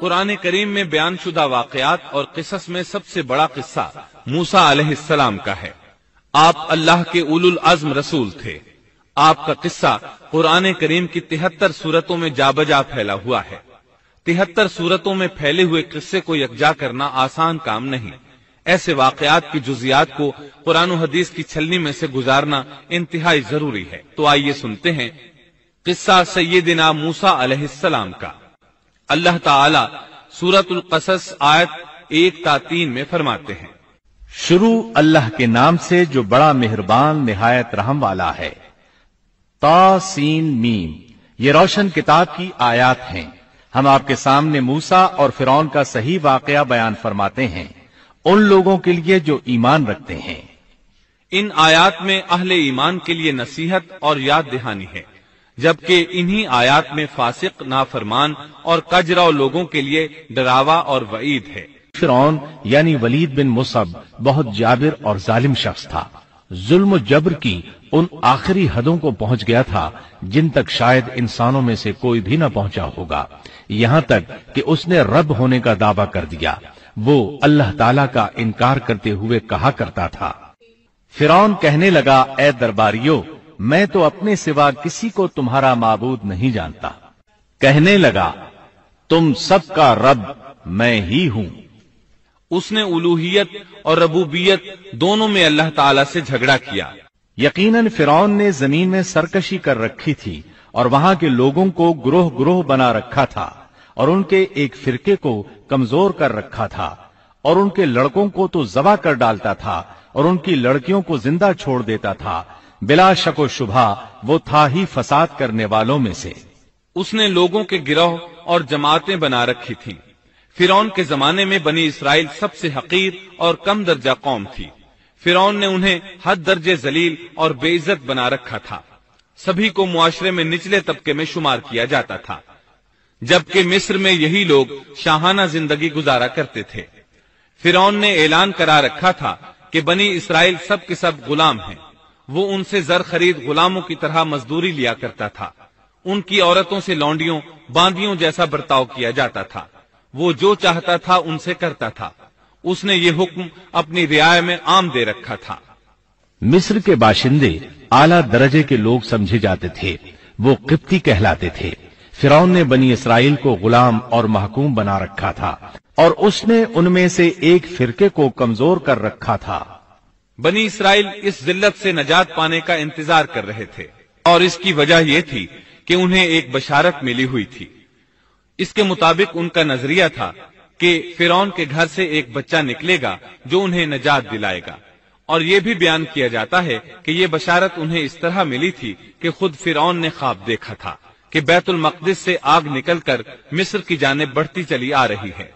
قرآن کریم میں بیان شدہ واقعات اور قصص میں سب سے بڑا قصہ موسیٰ علیہ السلام کا ہے۔ آپ اللہ کے اولو العزم رسول تھے۔ آپ کا قصہ قرآن کریم کی 73 سورتوں میں جا بجا پھیلا ہوا ہے۔ 73 سورتوں میں پھیلے ہوئے قصے کو یکجا کرنا آسان کام نہیں۔ ایسے واقعات کی جزیات کو قرآن و حدیث کی چھلنی میں سے گزارنا انتہائی ضروری ہے۔ تو آئیے سنتے ہیں قصہ سیدنا موسیٰ علیہ السلام کا۔ اللہ تعالی سورۃ القصص آیت 1 تا 3 میں فرماتے ہیں، شروع اللہ کے نام سے جو بڑا مہربان نہایت رحم والا ہے۔ تا سین میم، یہ روشن کتاب کی آیات ہیں۔ ہم آپ کے سامنے موسیٰ اور فرعون کا صحیح واقعہ بیان فرماتے ہیں ان لوگوں کے لیے جو ایمان رکھتے ہیں۔ ان آیات میں اہل ایمان کے لیے نصیحت اور یاد دہانی ہے، جبکہ انہی آیات میں فاسق، نافرمان اور کجرو لوگوں کے لیے ڈراوا اور وعید ہے۔ فرعون یعنی ولید بن مصعب بہت جابر اور ظالم شخص تھا۔ ظلم و جبر کی ان آخری حدوں کو پہنچ گیا تھا جن تک شاید انسانوں میں سے کوئی بھی نہ پہنچا ہوگا، یہاں تک کہ اس نے رب ہونے کا دعویٰ کر دیا۔ وہ اللہ تعالیٰ کا انکار کرتے ہوئے کہا کرتا تھا۔ فرعون کہنے لگا، اے درباریوں، میں تو اپنے سوا کسی کو تمہارا معبود نہیں جانتا۔ کہنے لگا، تم سب کا رب میں ہی ہوں۔ اس نے الوہیت اور ربوبیت دونوں میں اللہ تعالی سے جھگڑا کیا۔ یقیناً فرعون نے زمین میں سرکشی کر رکھی تھی اور وہاں کے لوگوں کو گروہ گروہ بنا رکھا تھا اور ان کے ایک فرقے کو کمزور کر رکھا تھا، اور ان کے لڑکوں کو تو ذبح کر ڈالتا تھا اور ان کی لڑکیوں کو زندہ چھوڑ دیتا تھا۔ بلا شک و شبہ وہ تھا ہی فساد کرنے والوں میں سے۔ اس نے لوگوں کے گروہ اور جماعتیں بنا رکھی تھیں۔ فرعون کے زمانے میں بنی اسرائیل سب سے حقیر اور کم درجہ قوم تھی۔ فرعون نے انہیں حد درجے ذلیل اور بے عزت بنا رکھا تھا۔ سبھی کو معاشرے میں نچلے طبقے میں شمار کیا جاتا تھا، جبکہ مصر میں یہی لوگ شاہانہ زندگی گزارا کرتے تھے۔ فرعون نے اعلان کرا رکھا تھا کہ بنی اسرائیل سب کے سب غلام ہیں۔ وہ ان سے زر خرید غلاموں کی طرح مزدوری لیا کرتا تھا۔ ان کی عورتوں سے لونڈیوں باندیوں جیسا برتاؤ کیا جاتا تھا۔ وہ جو چاہتا تھا ان سے کرتا تھا۔ اس نے یہ حکم اپنی رعایا میں عام دے رکھا تھا۔ مصر کے باشندے اعلیٰ درجے کے لوگ سمجھے جاتے تھے، وہ قبطی کہلاتے تھے۔ فرعون نے بنی اسرائیل کو غلام اور محکوم بنا رکھا تھا اور اس نے ان میں سے ایک فرقے کو کمزور کر رکھا تھا۔ بنی اسرائیل اس ذلت سے نجات پانے کا انتظار کر رہے تھے، اور اس کی وجہ یہ تھی کہ انہیں ایک بشارت ملی ہوئی تھی۔ اس کے مطابق ان کا نظریہ تھا کہ فرعون کے گھر سے ایک بچہ نکلے گا جو انہیں نجات دلائے گا، اور یہ بھی بیان کیا جاتا ہے کہ یہ بشارت انہیں اس طرح ملی تھی کہ خود فرعون نے خواب دیکھا تھا کہ بیت المقدس سے آگ نکل کر مصر کی جانب بڑھتی چلی آ رہی ہے۔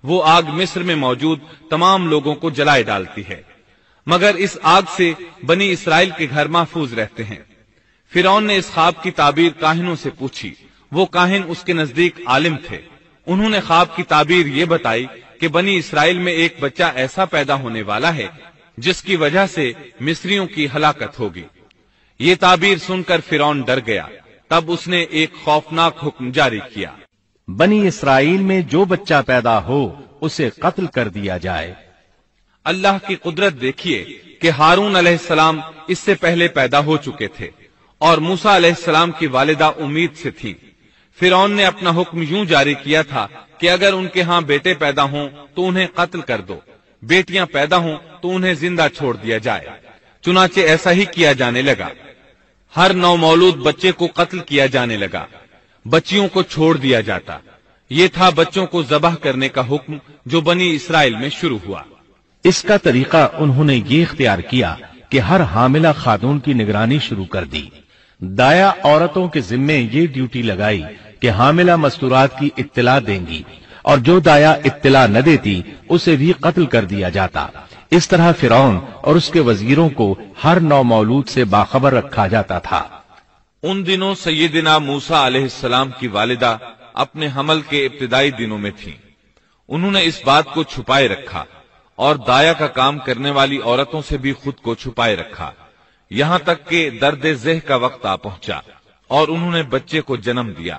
وہ آگ مصر میں موجود تمام لوگوں کو جلائے ڈالتی ہے، مگر اس آگ سے بنی اسرائیل کے گھر محفوظ رہتے ہیں۔ فرعون نے اس خواب کی تعبیر کاہنوں سے پوچھی۔ وہ کاہن اس کے نزدیک عالم تھے۔ انہوں نے خواب کی تعبیر یہ بتائی کہ بنی اسرائیل میں ایک بچہ ایسا پیدا ہونے والا ہے جس کی وجہ سے مصریوں کی ہلاکت ہوگی۔ یہ تعبیر سن کر فرعون ڈر گیا۔ تب اس نے ایک خوفناک حکم جاری کیا، بنی اسرائیل میں جو بچہ پیدا ہو اسے قتل کر دیا جائے۔ اللہ کی قدرت دیکھیے کہ ہارون علیہ السلام اس سے پہلے پیدا ہو چکے تھے اور موسیٰ علیہ السلام کی والدہ امید سے تھی۔ فرعون نے اپنا حکم یوں جاری کیا تھا کہ اگر ان کے ہاں بیٹے پیدا ہوں تو انہیں قتل کر دو، بیٹیاں پیدا ہوں تو انہیں زندہ چھوڑ دیا جائے۔ چنانچہ ایسا ہی کیا جانے لگا۔ ہر نومولود بچے کو قتل کیا جانے لگا، بچیوں کو چھوڑ دیا جاتا۔ یہ تھا بچوں کو ذبح کرنے کا حکم جو بنی اسرائیل میں شروع ہوا۔ اس کا طریقہ انہوں نے یہ اختیار کیا کہ ہر حاملہ خاتون کی نگرانی شروع کر دی۔ دایا عورتوں کے ذمے یہ ڈیوٹی لگائی کہ حاملہ مستورات کی اطلاع دیں گی، اور جو دایا اطلاع نہ دیتی اسے بھی قتل کر دیا جاتا۔ اس طرح فرعون اور اس کے وزیروں کو ہر نومولود سے باخبر رکھا جاتا تھا۔ ان دنوں سیدنا موسیٰ علیہ السلام کی والدہ اپنے حمل کے ابتدائی دنوں میں تھیں۔ انہوں نے اس بات کو چھپائے رکھا اور دایا کا کام کرنے والی عورتوں سے بھی خود کو چھپائے رکھا، یہاں تک کہ درد ذہ کا وقت آ پہنچا اور انہوں نے بچے کو جنم دیا۔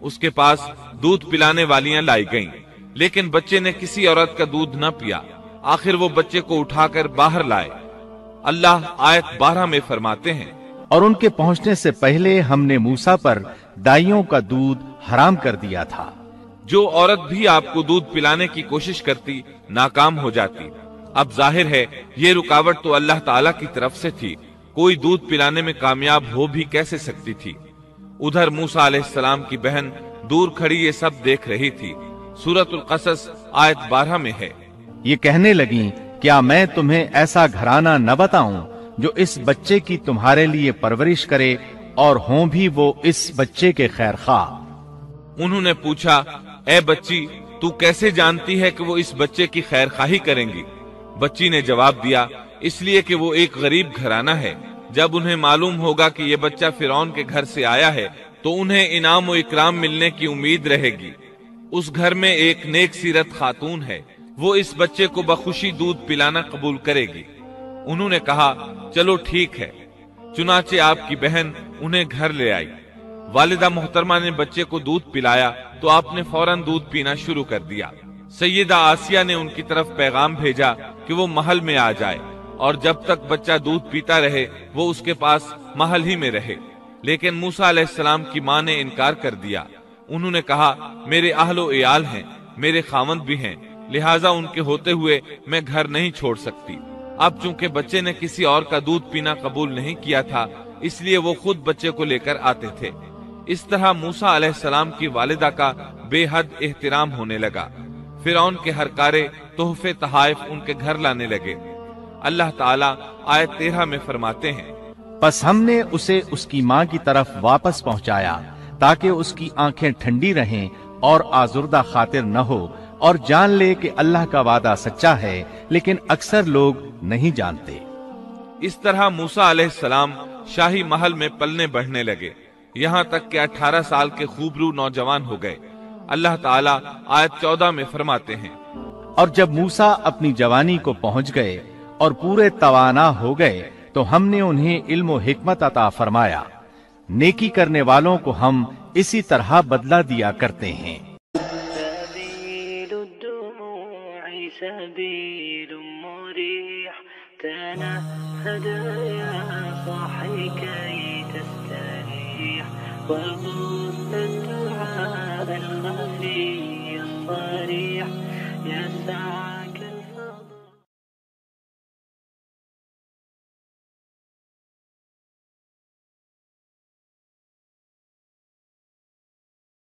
اس کے پاس دودھ پلانے والیاں لائی گئیں، لیکن بچے نے کسی عورت کا دودھ نہ پیا۔ آخر وہ بچے کو اٹھا کر باہر لائے۔ اللہ آیت 12 میں فرماتے ہیں، اور ان کے پہنچنے سے پہلے ہم نے موسیٰ پر دائیوں کا دودھ حرام کر دیا تھا۔ جو عورت بھی آپ کو دودھ پلانے کی کوشش کرتی ناکام ہو جاتی۔ اب ظاہر ہے یہ رکاوٹ تو اللہ تعالی کی طرف سے تھی، کوئی دودھ پلانے میں کامیاب ہو بھی کیسے سکتی تھی۔ ادھر موسیٰ علیہ السلام کی بہن دور کھڑی یہ سب دیکھ رہی تھی۔ سورۃ القصص آیت 12 میں ہے، یہ کہنے لگیں، کیا میں تمہیں ایسا گھرانہ نہ بتاؤں جو اس بچے کی تمہارے لیے پرورش کرے اور ہوں بھی وہ اس بچے کے خیر خواہ۔ انہوں نے پوچھا، اے بچی تو کیسے جانتی ہے کہ وہ اس بچے کی خیر خواہی کریں گی؟ بچی نے جواب دیا، اس لیے کہ وہ ایک غریب گھرانہ ہے، جب انہیں معلوم ہوگا کہ یہ بچہ فرعون کے گھر سے آیا ہے تو انہیں انعام و اکرام ملنے کی امید رہے گی۔ اس گھر میں ایک نیک سیرت خاتون ہے، وہ اس بچے کو بخوشی دودھ پلانا قبول کرے گی۔ انہوں نے کہا، چلو ٹھیک ہے۔ چنانچہ آپ کی بہن انہیں گھر لے آئی۔ والدہ محترمہ نے بچے کو دودھ پلایا تو آپ نے فوراً دودھ پینا شروع کر دیا۔ سیدہ آسیہ نے ان کی طرف پیغام بھیجا کہ وہ محل میں آ جائے اور جب تک بچہ دودھ پیتا رہے وہ اس کے پاس محل ہی میں رہے، لیکن موسیٰ علیہ السلام کی ماں نے انکار کر دیا۔ انہوں نے کہا، میرے اہل و عیال ہیں، میرے خاوند بھی ہیں، لہٰذا ان کے ہوتے ہوئے میں گھر نہیں چھوڑ سکتی۔ اب چونکہ بچے نے کسی اور کا دودھ پینا قبول نہیں کیا تھا، اس لیے وہ خود بچے کو لے کر آتے تھے۔ اس طرح موسیٰ علیہ السلام کی والدہ کا بے حد احترام ہونے لگا۔ فرعون کے ہر کارے تحفے تحائف ان کے گھر لانے لگے۔ اللہ تعالیٰ آیت 13 میں فرماتے ہیں، پس ہم نے اسے اس کی ماں کی طرف واپس پہنچایا تاکہ اس کی آنکھیں ٹھنڈی رہیں اور آزردہ خاطر نہ ہو، اور جان لے کہ اللہ کا وعدہ سچا ہے، لیکن اکثر لوگ نہیں جانتے۔ اس طرح موسیٰ علیہ السلام شاہی محل میں پلنے بڑھنے لگے، یہاں تک کہ 18 سال کے خوبرو نوجوان ہو گئے۔ اللہ تعالیٰ آیت 14 میں فرماتے ہیں، اور جب موسیٰ اپنی جوانی کو پہنچ گئے اور پورے توانا ہو گئے تو ہم نے انہیں علم و حکمت عطا فرمایا۔ نیکی کرنے والوں کو ہم اسی طرح بدلہ دیا کرتے ہیں۔ سبيل مريح تنهد يا صاحي كي تستريح وبث الدعاء الخفي الصريح يسعى